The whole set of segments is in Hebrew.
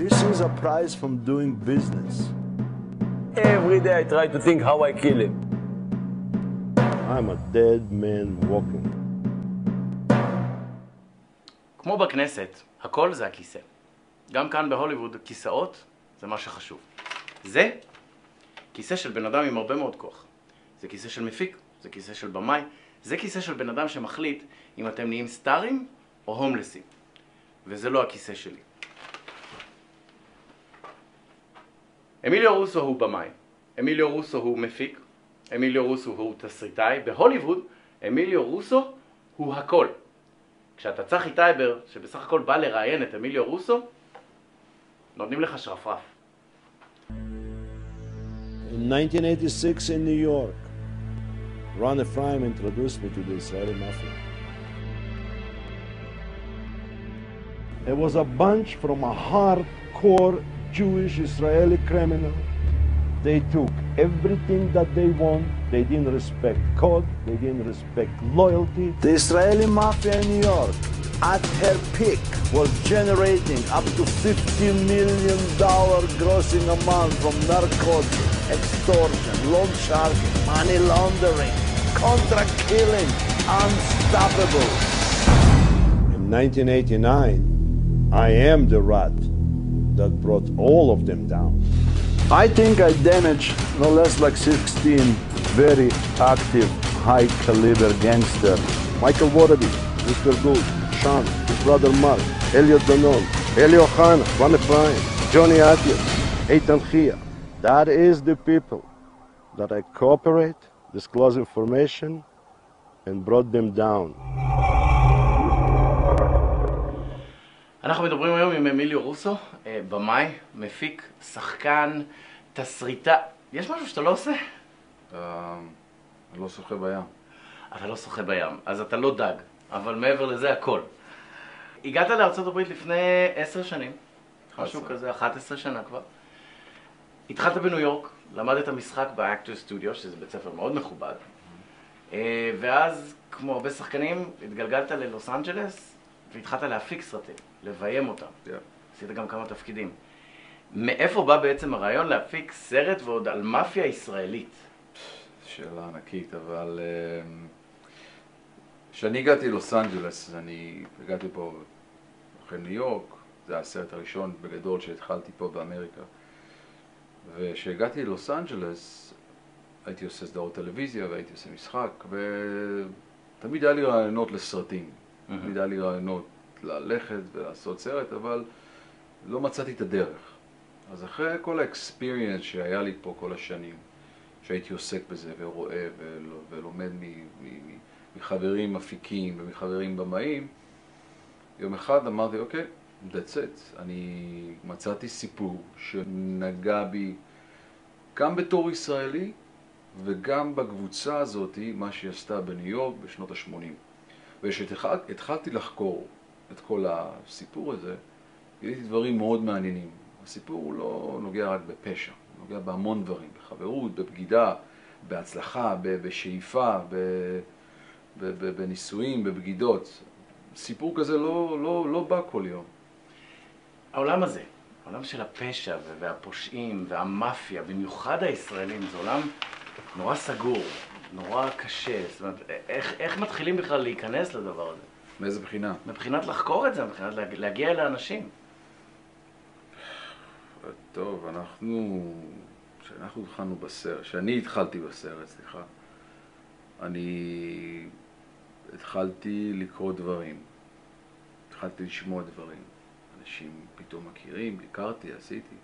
This is a prize from doing business. Every day I try to think how I kill him. I'm a dead man walking. כמו בכנסת, הכל זה הכיסא. גם כאן בהוליווד, כיסאות זה מה שחשוב. זה כיסא של בן אדם עם הרבה מאוד כוח. זה כיסא של מפיק, זה כיסא של במאי, זה כיסא של בן אדם שמחליט אם אתם נהיים סטארים או הומלסים. וזה לא הכיסא שלי. אמיליו רוסו הוא במאי, אמיליו רוסו הוא מפיק, אמיליו רוסו הוא תסריטאי. בהוליווד, אמיליו רוסו הוא הכל. כשאתה צחי טייבר, שבסך הכל בא לראיין את אמיליו רוסו, נותנים לך שרפרף. In 1986 in New York, Ron Ephraim introduced me to the Israeli mafia. It was a bunch from a hardcore Jewish Israeli criminal. They took everything that they want. They didn't respect code. They didn't respect loyalty. The Israeli mafia in New York, at her peak, was generating up to $50 million grossing a month from narcotics, extortion, loan sharking, money laundering, contract killing, unstoppable. In 1989, I am the rat that brought all of them down. I think I damaged no less like 16 very active, high-caliber gangsters. Michael Waterby, Mr. Gould, Sean, his brother Mark, Elliot Danon, Eli Ohana, Ron Ephraim, Johnny Atias, Eitan Chia. That is the people that I cooperate, disclose information, and brought them down. אנחנו מדברים היום עם אמיליו רוסו, במאי, מפיק, שחקן, תסריטה. יש משהו שאתה לא עושה? אני לא שוחה בים. אתה לא שוחה בים, אז אתה לא דג, אבל מעבר לזה הכל. הגעת לארצות הברית לפני 10 שנים, משהו כזה, 11 שנה כבר. התחלת בניו יורק, למדת משחק באקטור סטודיו, שזה בית ספר מאוד מכובד. ואז, כמו הרבה שחקנים, התגלגלת ללוס אנג'לס, והתחלת להפיק סרטים, לביים אותם. עשית גם כמה תפקידים. מאיפה בא בעצם הרעיון להפיק סרט ועוד על מאפיה ישראלית? שאלה ענקית, אבל כשאני הגעתי ללוס אנג'לס, אני הגעתי פה אחרי ניו יורק, זה היה הסרט הראשון בגדול שהתחלתי פה באמריקה. וכשהגעתי ללוס אנג'לס, הייתי עושה סדרות טלוויזיה והייתי עושה משחק, ותמיד היה לי רעיונות לסרטים. תמיד היה לי רעיונות ללכת ולעשות סרט, אבל לא מצאתי את הדרך. אז אחרי כל האקספיריאנס שהיה לי פה כל השנים, שהייתי עוסק בזה ורואה ולומד מחברים מפיקים ומחברים במאים, יום אחד אמרתי, אוקיי, that's it. אני מצאתי סיפור שנגע בי גם בתור ישראלי וגם בקבוצה הזאת, מה שהיא עשתה בניו יורק בשנות ה-80. וכשהתחלתי לחקור את כל הסיפור הזה, גיליתי דברים מאוד מעניינים. הסיפור הוא לא נוגע רק בפשע, הוא נוגע בהמון דברים, בחברות, בבגידה, בהצלחה, בשאיפה, בניסויים, בבגידות. סיפור כזה לא בא כל יום. העולם הזה, העולם של הפשע והפושעים והמאפיה, במיוחד הישראלים, זה עולם נורא סגור, נורא קשה. זאת אומרת, איך מתחילים בכלל להיכנס לדבר הזה? מאיזה בחינה? מבחינת לחקור את זה, מבחינת להגיע אל האנשים. טוב, כשאנחנו התחלנו בסרט, כשאני התחלתי בסרט, סליחה, אני התחלתי לקרוא דברים, התחלתי לשמוע דברים. אנשים פתאום מכירים, הכרתי, עשיתי.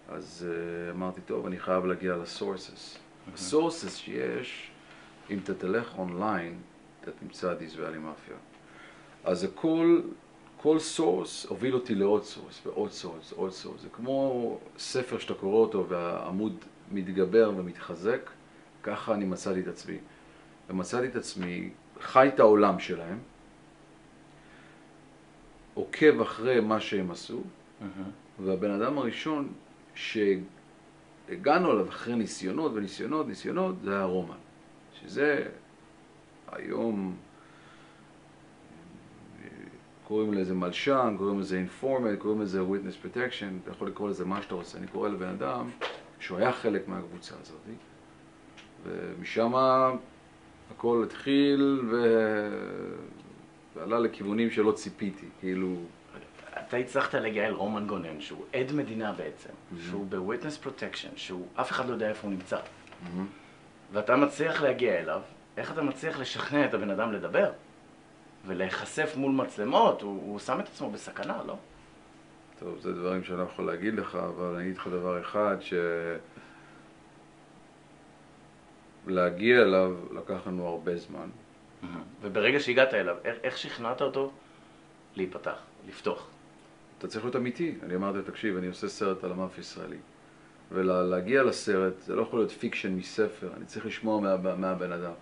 אז אמרתי, טוב, אני חייב להגיע לסורסס. הסורסס שיש, אם אתה תלך אונליין, אתה תמצא את ישראלי מאפיה. אז כל סורס הוביל אותי לעוד סורס, ועוד סורס, עוד סורס. זה כמו ספר שאתה קורא אותו והעמוד מתגבר ומתחזק, ככה אני מצאתי את עצמי. ומצאתי את עצמי, חי את העולם שלהם, עוקב אחרי מה שהם עשו, והבן אדם הראשון שהגענו עליו אחרי ניסיונות וניסיונות, זה היה רומן. שזה היום קוראים לזה מלשן, קוראים לזה informant, קוראים לזה witness protection, אתה יכול לקרוא לזה מה שאתה רוצה. אני קורא לבן אדם שהוא היה חלק מהקבוצה הזאת, ומשם הכל התחיל ועלה לכיוונים שלא ציפיתי, כאילו... אתה הצלחת להגיע אל רומן גונן, שהוא עד מדינה בעצם, שהוא ב-witness protection, שהוא אף אחד לא יודע איפה הוא נמצא. ואתה מצליח להגיע אליו, איך אתה מצליח לשכנע את הבן אדם לדבר? ולהיחשף מול מצלמות, הוא שם את עצמו בסכנה, לא? טוב, זה דברים שאני לא יכול להגיד לך, אבל אני אגיד לך דבר אחד, להגיע אליו לקח לנו הרבה זמן. וברגע שהגעת אליו, איך שכנעת אותו להיפתח, לפתוח? אתה צריך להיות אמיתי. אני אמרתי, תקשיב, אני עושה סרט על המאפיה ישראלי. ולהגיע לסרט, זה לא יכול להיות פיקשן מספר, אני צריך לשמוע מהבן אדם.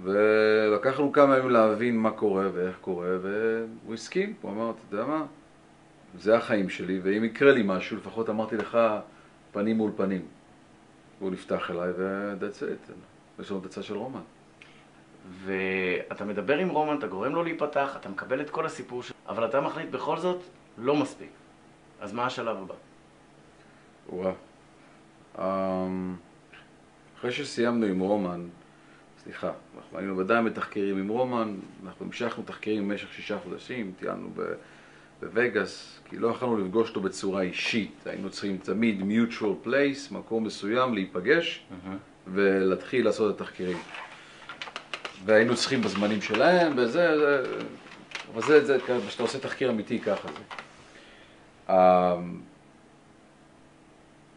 ולקח לנו כמה ימים להבין מה קורה ואיך קורה, והוא הסכים, הוא אמר, אתה יודע מה? זה החיים שלי, ואם יקרה לי משהו, לפחות אמרתי לך פנים מול פנים. והוא נפתח אליי, ו-that's it. יש לנו את הצד של רומן. ואתה מדבר עם רומן, אתה גורם לו להיפתח, אתה מקבל את כל הסיפור שלו, אבל אתה מחליט בכל זאת, לא מספיק. אז מה השלב הבא? וואו. אחרי שסיימנו עם רומן, סליחה, אנחנו היינו ודאי מתחקרים עם רומן, אנחנו המשכנו תחקרים במשך 6 חודשים, טיילנו בווגאס, כי לא יכולנו לפגוש אותו בצורה אישית, היינו צריכים תמיד mutual place, מקום מסוים, להיפגש ולהתחיל לעשות את התחקירים. והיינו צריכים בזמנים שלהם, אבל זה, כשאתה עושה תחקיר אמיתי, ככה זה.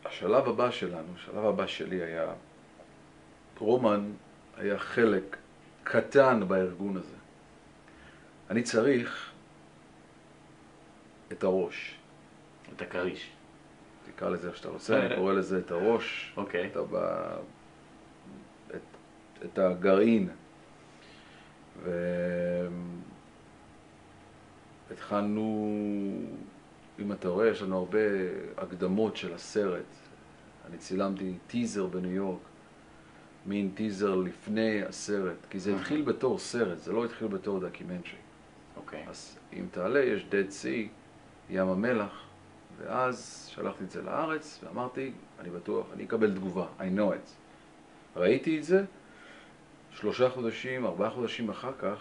השלב הבא שלנו, השלב הבא שלי היה, רומן היה חלק קטן בארגון הזה. אני צריך את הראש. את הכריש. תקרא לזה איך שאתה רוצה, אני קורא לזה את הראש. אוקיי. את הגרעין. והתחלנו, אם אתה רואה, יש לנו הרבה הקדמות של הסרט. אני צילמתי טיזר בניו יורק, מין טיזר לפני הסרט, כי זה התחיל בתור סרט, זה לא התחיל בתור דוקימנטרי. אוקיי. אז אם תעלה, יש Dead Sea, ים המלח, ואז שלחתי את זה לארץ, ואמרתי, אני בטוח, אני אקבל תגובה, I know it. ראיתי את זה, 3 חודשים, 4 חודשים אחר כך,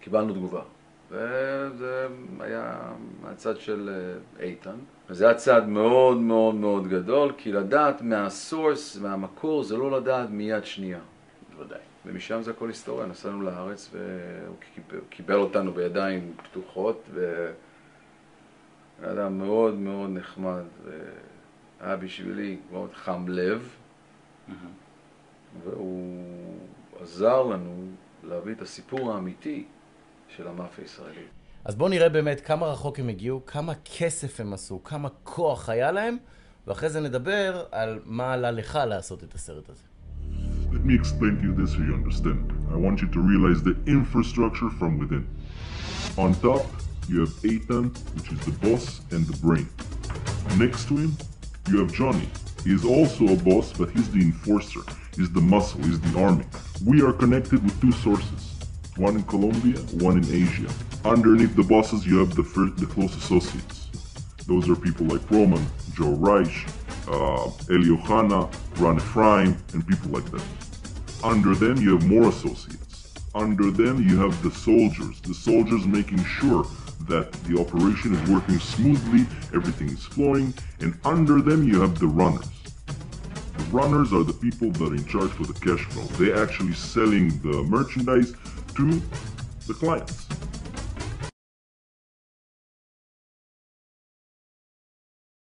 קיבלנו תגובה. וזה היה מהצד של איתן. וזה היה צעד מאוד מאוד מאוד גדול, כי לדעת מהסורס, מהמקור, זה לא לדעת מיד שנייה. בוודאי. ומשם זה הכל היסטוריה. נסענו לארץ והוא קיבל אותנו בידיים פתוחות, והיה אדם מאוד מאוד נחמד, והיה בשבילי מאוד חם לב, והוא עזר לנו להביא את הסיפור האמיתי של המאפיה הישראלית. אז בואו נראה באמת כמה רחוק הם הגיעו, כמה כסף הם עשו, כמה כוח היה להם, ואחרי זה נדבר על מה עלה לך לעשות את הסרט הזה. Let me explain to you this so you understand. I want you to realize the infrastructure from within. On top, you have Eitan, which is the boss and the brain. Next to him, you have Johnny. He is also a boss, but he's the enforcer. He's the muscle, he's the army. We are connected with 2 sources. One in Colombia, one in Asia. Underneath the bosses, you have the close associates. Those are people like Roman, Joe Reich, Eli Ohana, Ron Ephraim, and people like that. Under them, you have more associates. Under them, you have the soldiers making sure that the operation is working smoothly, everything is flowing, and under them, you have the runners. The runners are the people that are in charge for the cash flow. They're actually selling the merchandise to the clients.